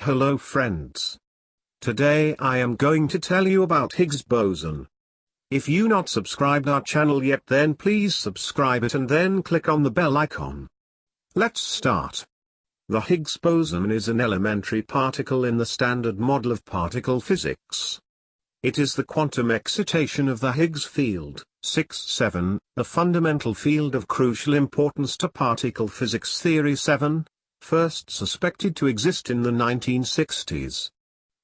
Hello friends. Today I am going to tell you about Higgs boson. If you not subscribed our channel yet, then please subscribe it and then click on the bell icon. Let's start. The Higgs boson is an elementary particle in the standard model of particle physics. It is the quantum excitation of the Higgs field, 6-7, a fundamental field of crucial importance to particle physics theory 7, first suspected to exist in the 1960s.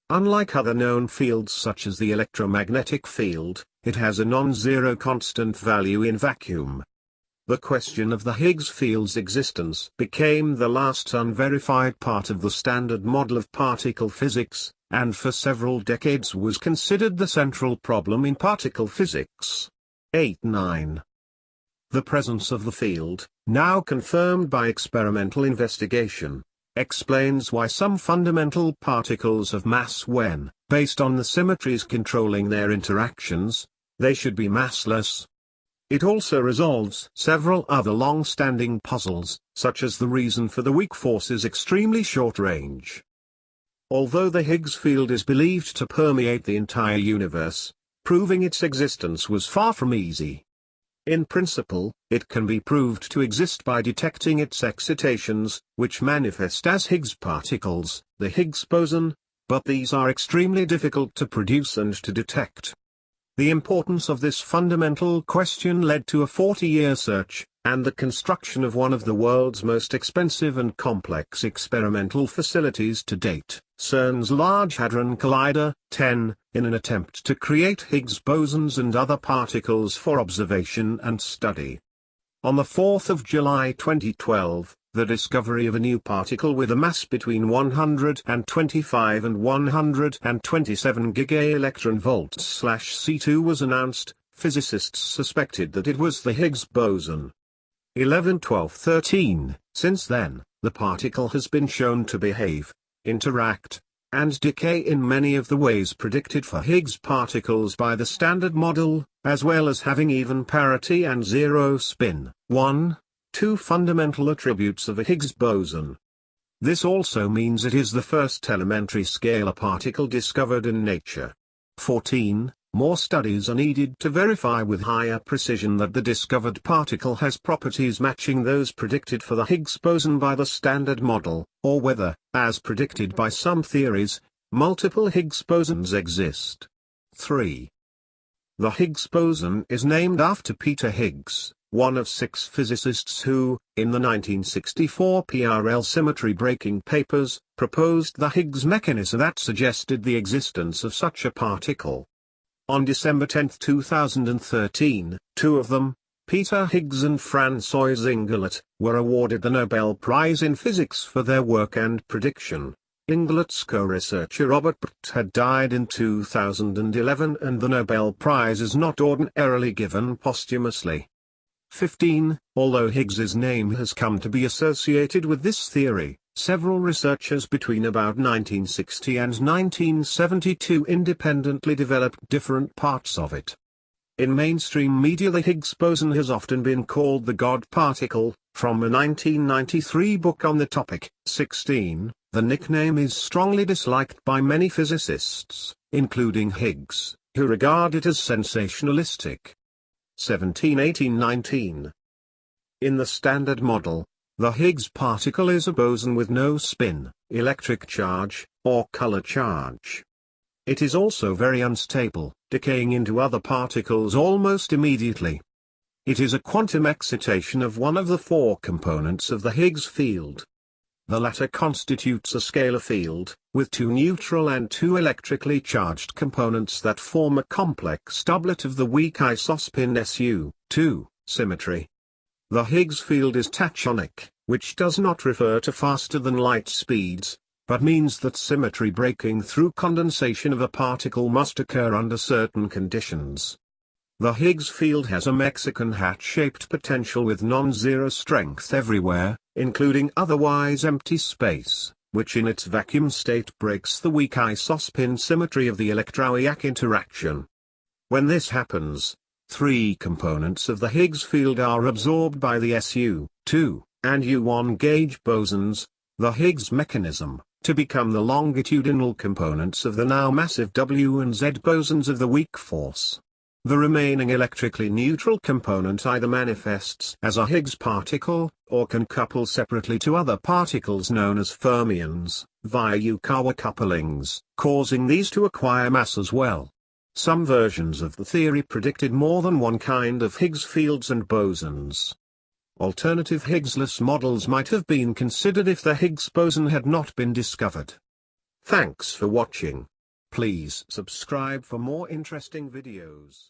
Unlike other known fields such as the electromagnetic field, it has a non-zero constant value in vacuum. The question of the Higgs field's existence became the last unverified part of the standard model of particle physics, and for several decades was considered the central problem in particle physics. 8-9. The presence of the field, now confirmed by experimental investigation, explains why some fundamental particles have mass when, based on the symmetries controlling their interactions, they should be massless. It also resolves several other long-standing puzzles, such as the reason for the weak force's extremely short range. Although the Higgs field is believed to permeate the entire universe, proving its existence was far from easy. In principle, it can be proved to exist by detecting its excitations, which manifest as Higgs particles, the Higgs boson, but these are extremely difficult to produce and to detect. The importance of this fundamental question led to a 40-year search, and the construction of one of the world's most expensive and complex experimental facilities to date, CERN's Large Hadron Collider, 10, in an attempt to create Higgs bosons and other particles for observation and study. On the 4th of July 2012, the discovery of a new particle with a mass between 125 and 127 gigaelectronvolts/C2 was announced. Physicists suspected that it was the Higgs boson. 11, 12, 13. Since then, the particle has been shown to behave, interact, and decay in many of the ways predicted for Higgs particles by the standard model, as well as having even parity and zero spin, 2 fundamental attributes of a Higgs boson. This also means it is the first elementary scalar particle discovered in nature. 14. More studies are needed to verify with higher precision that the discovered particle has properties matching those predicted for the Higgs boson by the standard model, or whether, as predicted by some theories, multiple Higgs bosons exist. 3. The Higgs boson is named after Peter Higgs, one of 6 physicists who, in the 1964 PRL symmetry breaking papers, proposed the Higgs mechanism that suggested the existence of such a particle. On December 10, 2013, 2 of them, Peter Higgs and François Inglet, were awarded the Nobel Prize in Physics for their work and prediction. Inglet's co-researcher Robert Babbage had died in 2011, and the Nobel Prize is not ordinarily given posthumously. 15. Although Higgs's name has come to be associated with this theory, several researchers between about 1960 and 1972 independently developed different parts of it. In mainstream media, the Higgs boson has often been called the God particle. From a 1993 book on the topic. 16. The nickname is strongly disliked by many physicists, including Higgs, who regard it as sensationalistic. 17, 18, 19. In the standard model, the Higgs particle is a boson with no spin, electric charge, or color charge. It is also very unstable, decaying into other particles almost immediately. It is a quantum excitation of one of the 4 components of the Higgs field. The latter constitutes a scalar field, with 2 neutral and 2 electrically charged components that form a complex doublet of the weak isospin SU2 symmetry. The Higgs field is tachonic, which does not refer to faster than light speeds, but means that symmetry breaking through condensation of a particle must occur under certain conditions. The Higgs field has a Mexican hat-shaped potential with non-zero strength everywhere, including otherwise empty space, which in its vacuum state breaks the weak isospin symmetry of the electroiac interaction. When this happens, 3 components of the Higgs field are absorbed by the SU2 and U1 gauge bosons. The Higgs mechanism to become the longitudinal components of the now massive W and Z bosons of the weak force. The remaining electrically neutral component either manifests as a Higgs particle, or can couple separately to other particles known as fermions, via Yukawa couplings, causing these to acquire mass as well. Some versions of the theory predicted more than one kind of Higgs fields and bosons. Alternative Higgsless models might have been considered if the Higgs boson had not been discovered. Thanks for watching. Please subscribe for more interesting videos.